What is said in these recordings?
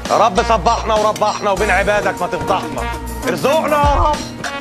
يا رب صبحنا وربحنا وبين عبادك ما تفضحنا. ارزقنا يا رب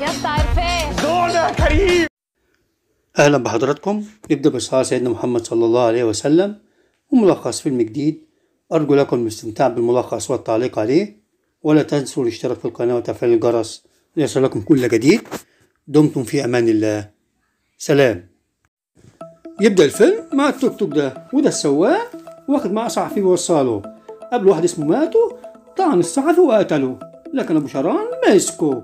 يا اسطى عرفان، ارزقنا يا كريم. أهلا بحضراتكم. نبدأ بصلاة سيدنا محمد صلى الله عليه وسلم وملخص فيلم جديد. أرجو لكم الاستمتاع بالملخص والتعليق عليه، ولا تنسوا الاشتراك في القناة وتفعيل الجرس ليصلكم كل جديد. دمتم في أمان الله. سلام. يبدأ الفيلم مع التوك توك ده، وده السواق واخد معاه صحفي بيوصله. قبل واحد اسمه ماتو طعن الصحفي وقتله، لكن أبو شران مسكه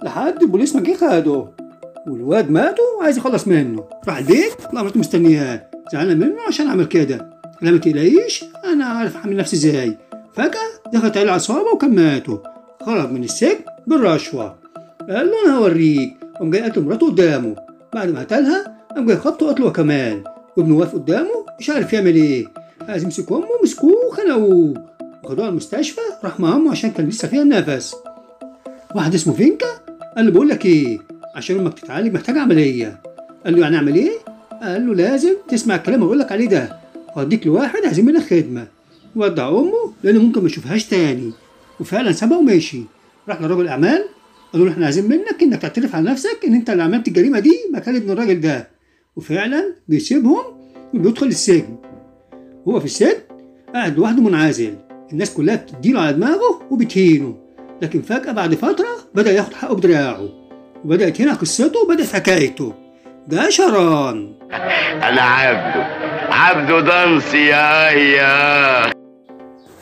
لحد البوليس ما جه خده، والواد ماتو عايز يخلص منه. راح البيت لقى مراته مستنياه، زعلان منه عشان عمل كده. لا ما تقلقيش انا عارف احمل نفسي ازاي. فجأة دخلت عليه العصابة وكان ماتو. خرج من السجن بالرشوة. قال له انا هوريك. قام جاي قتل مراته قدامه. بعد ما قتلها قام جاي خبطه قتله كمان، وابنه واقف قدامه مش عارف يعمل ايه. عايز يمسك امه، مسكوه وخنقوه وخدوه المستشفى. راح مع امه عشان كان لسه فيها النفس. واحد اسمه فينكا قال له بقول لك ايه، عشان امك تتعالج محتاجه عمليه. قال له يعني اعمل ايه؟ قال له لازم تسمع الكلام اللي بقول لك عليه ده، وهديك لواحد عايزين منك خدمه. ودع امه لانه ممكن ما يشوفهاش تاني. وفعلا سابها ومشي. راح لرجل اعمال قالوا له احنا عايزين منك انك تعترف على نفسك ان انت اللي عملت الجريمه دي مكان ابن الراجل ده. وفعلا بيسيبهم وبيدخل السجن. هو في السجن قاعد لوحده منعزل، الناس كلها بتديله على دماغه وبتهينه. لكن فجأة بعد فترة بدأ ياخد حقه بدراعه، وبدأت هنا قصته وبدأت حكايته. ده شران. أنا عبده دانسي يا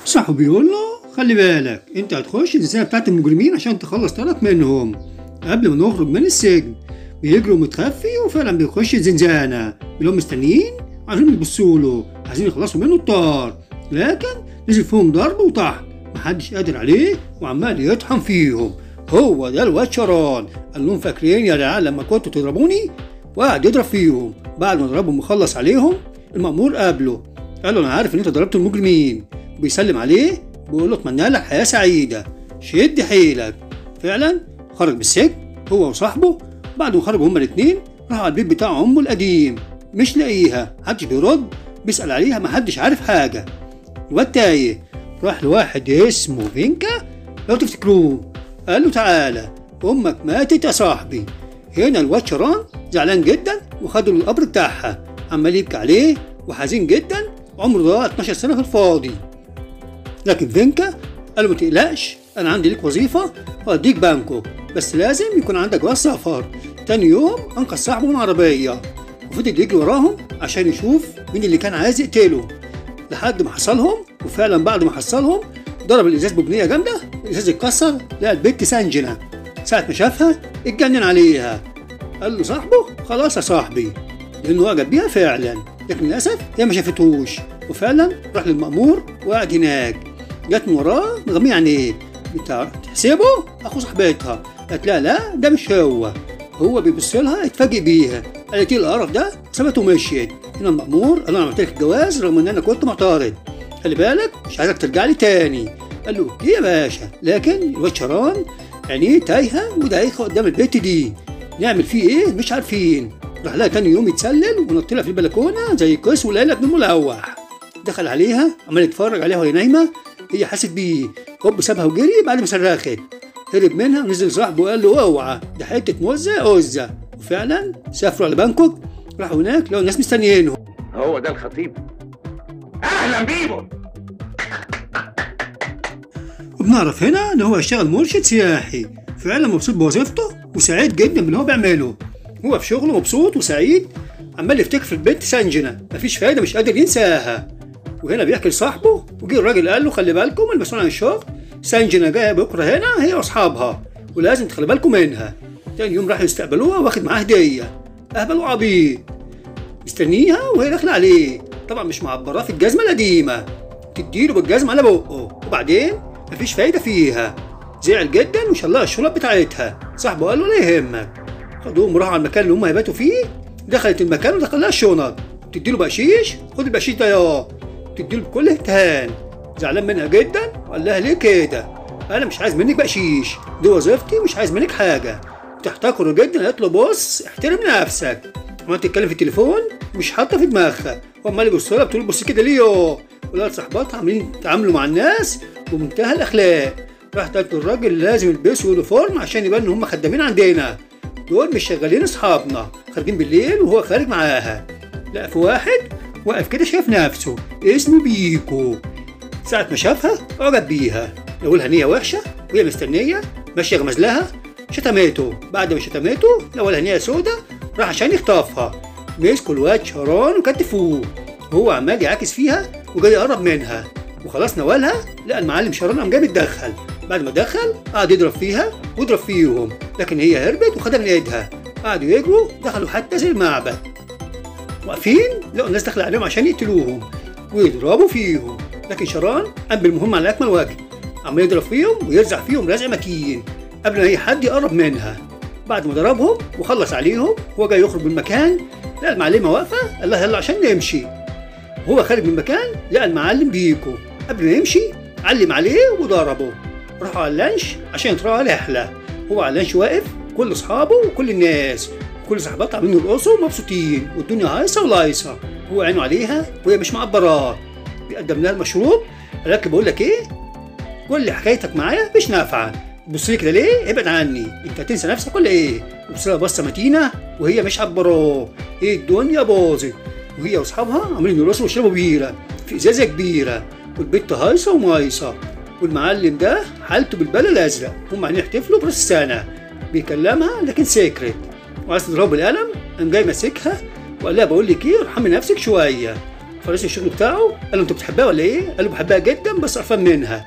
صاحبه بيقول له خلي بالك انت هتخش الزنزانة بتاعت المجرمين عشان تخلص طلب منهم قبل ما نخرج من السجن. بيجروا متخفي وفعلا بيخش الزنزانة، بيلاقوا مستنيين عايزين يبصوا له، عايزين يخلصوا منه الطار. لكن نزل فيهم ضرب وطحن، محدش قادر عليه وعمال يطحن فيهم. هو ده الواد شران. قال لهم فاكرين يا رجال لما كنتوا تضربوني؟ وقعد يضرب فيهم. بعد ما ضربهم وخلص عليهم المأمور قابله، قال له انا عارف ان انت ضربت المجرمين، وبيسلم عليه بيقول له اتمنى لك حياة سعيدة، شد حيلك. فعلا خرج من السجن هو وصاحبه. بعد ما خرجوا هما الاتنين راحوا على البيت بتاع امه القديم، مش لاقيها، محدش بيرد، بيسأل عليها محدش عارف حاجة. الواد تايه. راح لواحد اسمه فينكا لو تفتكروه، قال له تعالى امك ماتت يا صاحبي. هنا الواد شران زعلان جدا وخده للقبر بتاعها، عمال يبكي عليه وحزين جدا، عمره ضاع 12 سنة في الفاضي. لكن فينكا قال له ما تقلقش، انا عندي ليك وظيفة واديك بانكو، بس لازم يكون عندك جواز سفر. تاني يوم انقذ صاحبه من عربية وفضل يجري وراهم عشان يشوف مين اللي كان عايز يقتله لحد ما حصلهم. وفعلا بعد ما حصلهم ضرب الازاز ببنيه جامده، الازاز اتكسر. لقى البت سانجنه. ساعه ما شافها اتجنن عليها. قال له صاحبه خلاص يا صاحبي، لانه اعجب بيها فعلا. لكن للاسف هي ما شافتهوش. وفعلا راح للمأمور وقعد هناك. جت من وراه مغميه عينيه، تحسبه اخو صاحبتها. قالت لا لا ده مش هو بيبص لها اتفاجئ بيها. قالت ايه القرف ده؟ سابته ومشيت. هنا المأمور قال له انا عملت لك الجواز رغم ان انا كنت معترض، خلي بالك مش عايزك ترجع لي تاني. قال له اوكي يا باشا. لكن الواد شران عينيه تايهه ودايخه قدام البيت دي، نعمل فيه ايه مش عارفين. راح لها تاني يوم يتسلل ونط لها في البلكونه زي قيس وليلى بن ملوح. دخل عليها عمال يتفرج عليها وهي نايمه. هي حست بيه، هوب سابها وجري. بعد ما صرخت هرب منها ونزل صاحبه وقال له اوعى ده حته موزه. وفعلا سافروا على بانكوك. راحوا هناك لقوا الناس مستنيينهم. هو ده الخطيب، اهلا بيهم. وبنعرف هنا ان هو هيشتغل مرشد سياحي. فعلا مبسوط بوظيفته وسعيد جدا باللي هو بيعمله. هو في شغله مبسوط وسعيد، عمال يفتكر في البنت سانجنه، مفيش فايده مش قادر ينساها. وهنا بيحكي لصاحبه، وجه الراجل قال له خلي بالكم المسؤول عن الشغل سانجنه جايه بكره هنا هي واصحابها، ولازم تخلي بالكم منها. تاني يوم راحوا يستقبلوها واخد معاها هديه. اهبل وعبيط مستنيها وهي داخله عليه، طبعا مش معبراه في الجزمه القديمه، تديله بالجزمه على بقه. وبعدين مفيش فايده فيها. زعل جدا وشلها الشنط بتاعتها. صاحبه قال له لا يهمك. خدوهم وراحوا على المكان اللي هم هيباتوا فيه. دخلت المكان ودخل لها الشنط، تديله بقشيش. خد البقشيش ده ياه، تديله بكل اهتمام. زعلان منها جدا وقال لها ليه كده؟ انا مش عايز منك بقشيش، دي وظيفتي مش عايز منك حاجه. تحتقره جدا. قالت له بص احترم نفسك. وانت تتكلم في التليفون مش حاطه في دماغها. وعمال يبص لها بتقول بص كده ليه؟ ولاد صحباتها عاملين يتعاملوا مع الناس بمنتهى الاخلاق. راح قالت للراجل لازم يلبسوا يونيفورم عشان يبان ان هم خدامين عندنا، دول مش شغالين اصحابنا، خارجين بالليل وهو خارج معاها. لقى في واحد واقف كده شايف نفسه اسمه بيكو. ساعة ما شافها اعجب بيها، لقولها نية وحشة وهي مستنية ماشية غمزلها، شتمته. بعد ما شتمته لقولها نية سودة، راح عشان يخطفها. مسكوا الواد شران وكتفوه، وهو عمال يعاكس فيها وجاي يقرب منها وخلاص نوالها. لقى المعلم شران قام جاي متدخل. بعد ما دخل قعد يضرب فيها ويضرب فيهم، لكن هي هربت وخدها من ايدها. قعدوا يجروا، دخلوا حتى زي المعبد. واقفين لقوا الناس داخله عليهم عشان يقتلوهم ويضربوا فيهم، لكن شران قام بالمهم على اكمل وجه، عمال يضرب فيهم ويرزع فيهم رزع متين قبل ما اي حد يقرب منها. بعد ما ضربهم وخلص عليهم هو جاي يخرج من المكان، لقى المعلمه واقفه، قال لها يلا عشان نمشي. وهو خارج من المكان لقى المعلم بيكو، قبل ما يمشي علم عليه وضربه. راحوا على اللانش عشان يطلعوا رحله. هو على اللانش واقف، كل اصحابه وكل الناس كل صاحبات عاملين يرقصوا مبسوطين والدنيا هايصه ولايصه، هو عينه عليها وهي مش معبراه. بيقدم لها المشروب، قالت له بقول لك ايه، كل حكايتك معايا مش نافعه، تبص لي كده ليه؟ ابعد عني، انت هتنسى نفسك ولا ايه؟ بص لها بصه متينه وهي مش عبراه. ايه الدنيا باظت، وهي واصحابها عاملين يرقصوا ويشربوا بيره في ازازه كبيره، والبت هايصه ومايصه، والمعلم ده حالته بالبلا الازرق. هم عايزين يحتفلوا براس السنه، بيكلمها لكن سكرت وعايز تضربه بالقلم. قام جاي ماسكها وقال لها بقول لك ايه، ارحمي نفسك شويه. فرئيس الشغل بتاعه قال له انت بتحبها ولا ايه؟ قال له بحبها جدا بس قرفان منها،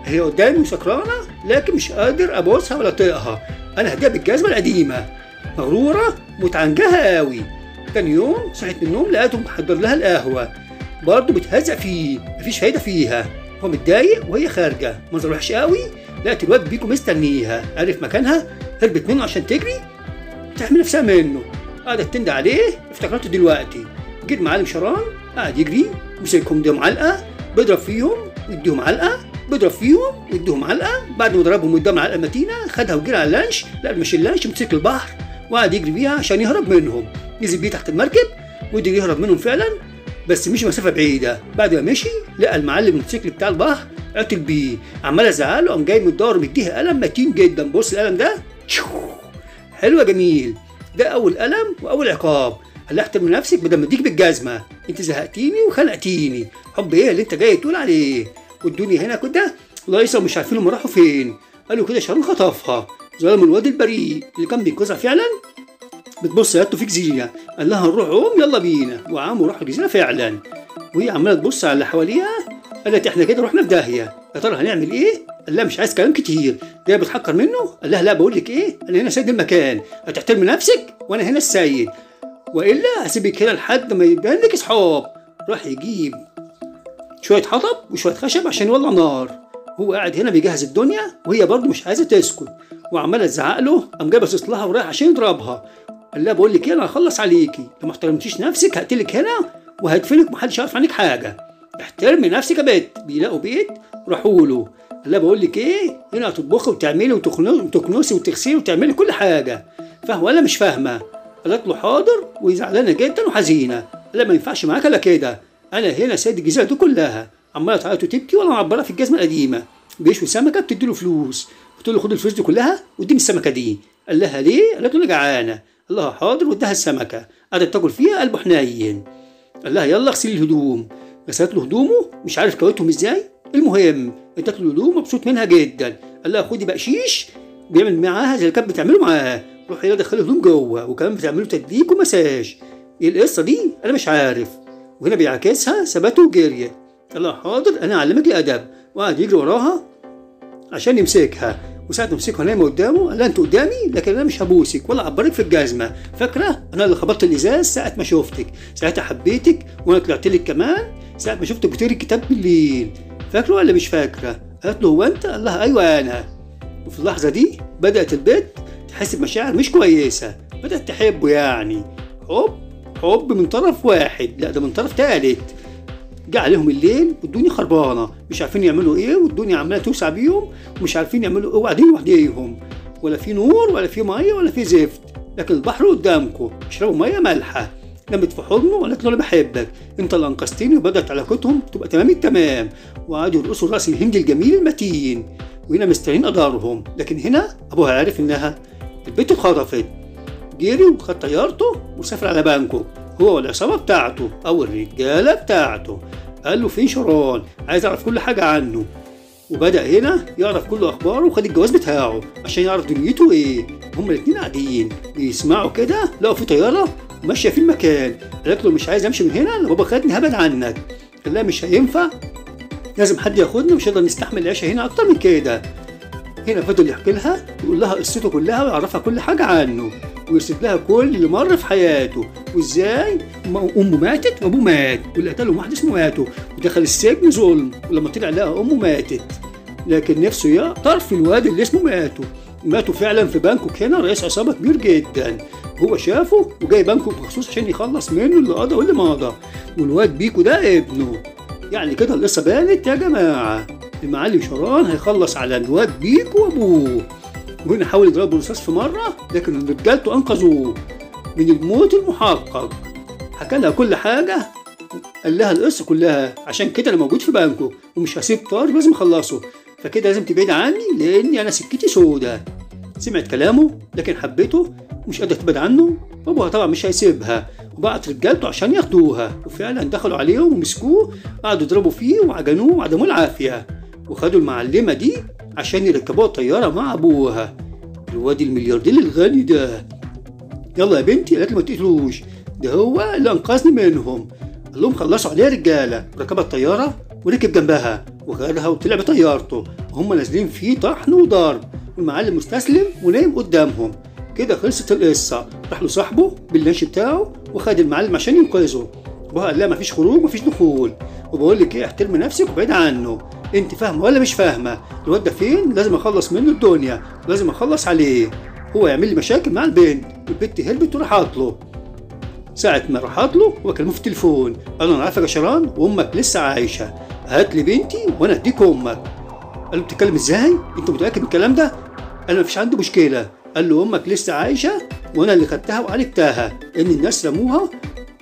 هي قدامي وسكرانه لكن مش قادر ابوسها ولا اطيقها، انا هديها بالجزمه القديمه. مغروره متعنجهه قوي. تاني يوم صحيت من النوم لقيتهم محضر لها القهوه، برضه بتهزق فيه، مفيش فايده فيها. هو متضايق وهي خارجه، منظر وحش قوي. لقت الواد بيكو مستنيها، عرف مكانها، هربت منه عشان تجري تحمي نفسها منه. قعدت تندى عليه، افتكرته دلوقتي. جه المعلم شران قعد يجري، مسكهم اديهم علقه، بيضرب فيهم ويديهم علقه، بيضرب فيهم ويديهم علقه. بعد ما ضربهم واداهم علقه متينه خدها وجري على اللانش. لا مش اللانش، موتوسيكل البحر، وقعد يجري بيها عشان يهرب منهم. نزل بيه تحت المركب وقدر يهرب منهم فعلا، بس مش مسافه بعيده. بعد ما مشي لقى المعلم الموتوسيكل بتاع البحر عطل بيه، عمال ازعله، قام جاي متدور مديها قلم متين جدا. بص القلم ده حلو يا جميل، ده اول قلم واول عقاب. هلا احترم نفسك بدل ما اديك بالجزمه، انت زهقتيني وخنقتيني. حب ايه اللي انت جاي تقول عليه؟ والدنيا هنا كده لايصه ومش عارفين هم راحوا فين. قالوا كده شارون خطفها، ظلم الواد البريء اللي كان بينقذها فعلا. بتبص لقيته في جزيره، قال لها هنروح عوم يلا بينا، وقاموا راحوا الجزيره فعلا. وهي عماله تبص على اللي حواليها، قالت احنا كده رحنا في داهيه، يا ترى هنعمل ايه؟ قال لها مش عايز كلام كتير، جاي بتحقر منه. قال لها لا بقول لك ايه، انا هنا سيد المكان، هتحترمي نفسك وانا هنا السيد، والا هسيبك هنا لحد ما يبان لك اصحاب. راح يجيب شويه حطب وشويه خشب عشان يولع نار. هو قاعد هنا بيجهز الدنيا وهي برضه مش عايزه تسكت وعماله تزعق له. قام جاي باصص لها ورايح عشان يضربها. قال لها بقول لك ايه، انا هخلص عليكي، لو ما احترمتيش نفسك هقتلك هنا وهدفنك ومحدش يعرف عنك حاجه. احترمي نفسك يا بت. بيلاقوا بيت راحوا له. قال لها بقول لك ايه، هنا هتطبخي وتعملي وتكنسي وتغسلي وتعملي كل حاجه، فاهمه ولا مش فاهمه؟ قالت له حاضر، وهي زعلانه جدا وحزينه. قال لها ما ينفعش معاك الا كده، انا هنا سيد الجزيره دي كلها. عماله تعيط وتبكي وانا معبرها في الجزمه القديمه. بيشوي سمكه بتدي له فلوس، بتقول له خد الفلوس دي كلها واديني السمكه دي. قال لها ليه؟ قالت له انا جعانه. قال لها حاضر، واداها السمكه، قعدت تاكل فيها قلبه حنين. قال لها يلا اغسلي الهدوم. غسلت له هدومه، مش عارف كويتهم ازاي، المهم ادت له هدوم مبسوط منها جدا. قال لها خدي بقشيش بيعمل معاها زي اللي كانت بتعمله معاه، روحي يلا دخلي هدوم جوه، وكمان بتعمله تدليك ومساج. ايه القصه دي؟ انا مش عارف. وهنا بيعاكسها، ثبته وجريت. قال لها حاضر انا اعلمك الادب، وقعد يجري وراها عشان يمسكها. وساعة ما مسكها نايمه قدامه قال لها انت قدامي لكن انا مش هبوسك ولا اعبرك في الجزمه، فاكره انا اللي خبطت الازاز ساعه ما شفتك، ساعتها حبيتك وانا طلعت لك كمان ساعه ما شفتك بتقري الكتاب بالليل، فاكره ولا مش فاكره؟ قالت له هو انت؟ قال لها ايوه انا. وفي اللحظه دي بدات البنت تحس بمشاعر مش كويسه، بدات تحبه، يعني حب من طرف واحد، لا ده من طرف ثالث. جه عليهم الليل والدنيا خربانه، مش عارفين يعملوا ايه، والدنيا عماله توسع بيهم ومش عارفين يعملوا ايه، وقاعدين لوحديهم، ولا في نور ولا في ميه ولا في زفت، لكن البحر قدامكم، اشربوا ميه مالحه. نامت في حضنه وقالت له انا بحبك، انت اللي انقذتني، وبدات علاقتهم تبقى تمام التمام، وقعدوا يرقصوا الرقص الهندي الجميل المتين، وهنا مستنيين قدرهم. لكن هنا ابوها عارف انها البنت اتخطفت، جري وخد طيارته وسافر على بانكوك هو والعصابه بتاعته او الرجاله بتاعته. قال له فين شارون، عايز اعرف كل حاجه عنه. وبدأ هنا يعرف كل أخباره وخد الجواز بتاعه عشان يعرف دنيته إيه. هما الاتنين قاعدين بيسمعوا كده، لقوا في طيارة ماشية في المكان. قالت له مش عايز أمشي من هنا، لو بابا خدني هبعد عنك. قال لها مش هينفع، لازم حد ياخدني، مش هنقدر نستحمل العيشة هنا أكتر من كده. هنا فضل يحكي لها ويقول لها قصته كلها ويعرفها كل حاجة عنه، ويرسل لها كل اللي مر في حياته، وازاي امه ماتت وابوه مات، واللي قتلهم واحد اسمه ماتو ودخل السجن ظلم، ولما طلع لقى امه ماتت. لكن نفسه يقطر في الواد اللي اسمه ماتو فعلا في بانكوك هنا رئيس عصابة كبير جدا. هو شافه وجاي بانكوك مخصوص عشان يخلص منه اللي قضى واللي مضى، والواد بيكو ده ابنه. يعني كده القصة بانت يا جماعة، المعلم شارون هيخلص على الواد بيكو وابوه. وهنا حاول يضربه رصاص في مرة، لكن رجالته أنقذوه من الموت المحقق. حكى لها كل حاجة، قال لها القصة كلها، عشان كده أنا موجود في بانكوك ومش هسيب طارق، لازم أخلصه، فكده لازم تبعد عني لأني أنا سكتي سودة. سمعت كلامه لكن حبته ومش قادرة تبعد عنه. أبوها طبعا مش هيسيبها، وبعت رجالته عشان ياخدوها، وفعلا دخلوا عليهم ومسكوه، قعدوا يضربوا فيه وعجنوه وعدموه العافية، وخدوا المعلمة دي عشان يركبوها الطيارة مع أبوها الواد الملياردير الغني ده. يلا يا بنتي، قالت له ما تقتلوش، ده هو اللي أنقذني منهم. قال لهم خلصوا عليها رجالة، وركب الطيارة وركب جنبها وغيرها وطلع بطيارته، وهم نازلين فيه طحن وضرب، والمعلم مستسلم ونايم قدامهم. كده خلصت القصة. راح له صاحبه باللانش بتاعه وخد المعلم عشان ينقذه. ابوها قال لها مفيش خروج مفيش دخول، وبقول لك ايه، احترمي نفسك وبعيد عنه. انت فاهمه ولا مش فاهمه؟ الواد ده فين؟ لازم اخلص منه الدنيا، لازم اخلص عليه. هو يعمل لي مشاكل مع البنت، والبنت هربت وراحت له. ساعة ما راحت له وكلموه في التليفون، قال له انا عارفك يا شارون وامك لسه عايشه، هات لي بنتي وانا اديك امك. قال له بتتكلم ازاي؟ انت متاكد من الكلام ده؟ قال له مفيش عنده مشكله. قال له امك لسه عايشه وانا اللي خدتها وعالجتها، ان الناس رموها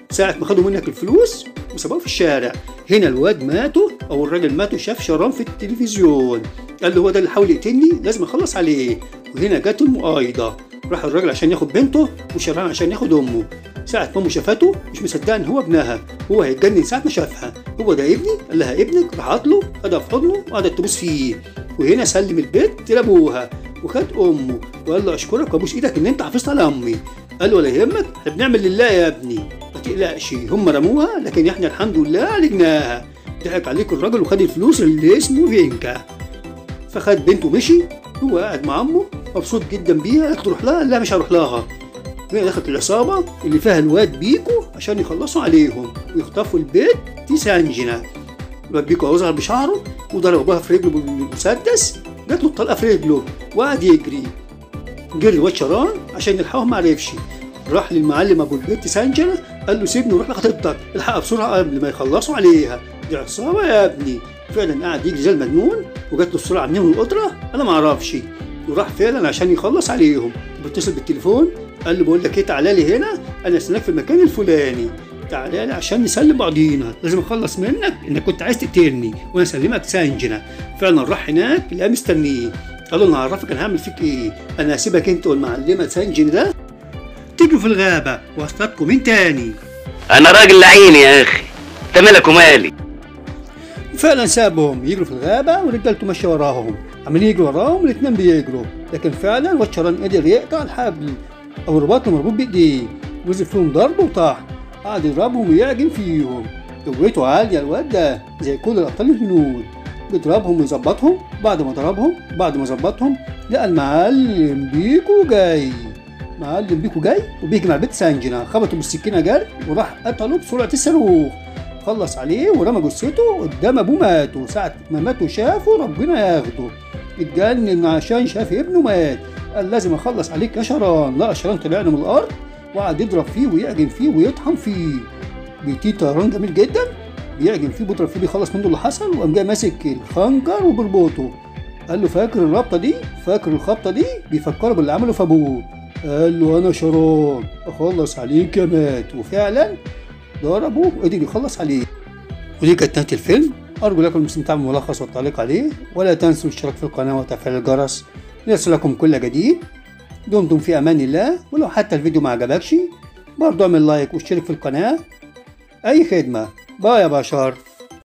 ساعة ما خدوا منك الفلوس وسابوها في الشارع. هنا الواد ماتوا او الراجل ماتوا، شاف شارون في التلفزيون، قال له هو ده اللي حاول يقتلني، لازم اخلص عليه. وهنا جت المؤايده، راح الراجل عشان ياخد بنته وشارون عشان ياخد امه. ساعة ما امه شافته مش مصدقه ان هو ابنها، هو هيتجنن ساعة ما شافها. هو ده ابني؟ قال لها ابنك. راحت له خدها في حضنه وقعدت تبوس فيه. وهنا سلم البيت لابوها وخد امه وقال له اشكرك وابوس ايدك ان انت حافظت على امي. قال له ولا يهمك، احنا بنعمل لله يا ابني، ما تقلقش، هم رموها لكن احنا الحمد لله عالجناها. ضحك عليك الراجل وخد الفلوس اللي اسمه فينكا. فخد بنته ومشي. هو قاعد مع امه مبسوط جدا بيها. قالت له روح لها، لا مش هروح لها. هي دخلت العصابه اللي فيها الواد بيكو عشان يخلصوا عليهم ويخطفوا البيت تيسانجنا. الواد بيكو اظهر بشعره وضرب ابوها في رجله بالمسدس، جات له الطلقه في رجله وقعد يجري. جري الواد شارون عشان يلحقهم، ما عرفش. راح للمعلم ابو البيت سانجنا، قال له سيبني وروح لخطيبتك، الحقها بسرعه قبل ما يخلصوا عليها، دي عصابه يا ابني. فعلا قعد يجري زي المجنون، وجات له السرعه منين والقدره انا ما اعرفش، وراح فعلا عشان يخلص عليهم. بيتصل بالتليفون، قال له بقول لك ايه، تعالى لي هنا، انا استناك في المكان الفلاني، تعالى لي عشان نسلم بعضينا، لازم اخلص منك انك كنت عايز تقتلني وانا اسلمك سانجنا. فعلا راح هناك لقاه مستنيه، قال له انا هعرفك انا هعمل فيك ايه، انا هسيبك انت والمعلمه سانجن ده تجروا في الغابه واصطادكم من تاني. انا راجل لعين يا اخي، انت مالك ومالي؟ فعلا سابهم يجروا في الغابه ورجالته ماشيه وراهم، عمالين يجروا وراهم الاتنين بيجروا. لكن فعلا واد شارون قدر يقطع الحبل او الرباط اللي مربوط بايديه، وزف فيهم ضرب وطحن، قعد يضربهم ويعجن فيهم. قوته عاليه الواد ده زي كل الابطال الهنود، بيضربهم ويظبطهم. بعد ما ظبطهم لقى المعلم بيكو جاي. وبيجي مع بيت سانجنا، خبطه بالسكينه جري وراح قتله بسرعه الصاروخ. خلص عليه ورمى جثته قدام ابوه ماتوا. ساعه ما ماتوا شافوا ربنا ياخده، اتجنن عشان شاف ابنه مات. قال لازم اخلص عليك يا شارون. لقى شارون طلع له من الارض وقعد يضرب فيه ويعجن فيه ويطحن فيه. بيطير طيران جميل جدا، بيعجن فيه بيضرب فيه، بيخلص منه اللي حصل، وقام جاي ماسك الخنجر وبربطه. قال له فاكر الخبطه دي؟ بيفكروا باللي عمله في ابوه. قال له انا شران اخلص عليك يا مات، وفعلا ضربه وقدر يخلص عليه. ودي كانت نهاية الفيلم. أرجو لكم الاستمتاع بالملخص والتعليق عليه، ولا تنسوا الاشتراك في القناة وتفعيل الجرس ليصلكم كل جديد. دمتم في أمان الله، ولو حتى الفيديو ما عجبكش برضو اعمل لايك واشترك في القناة. أي خدمة. باي يا بشر.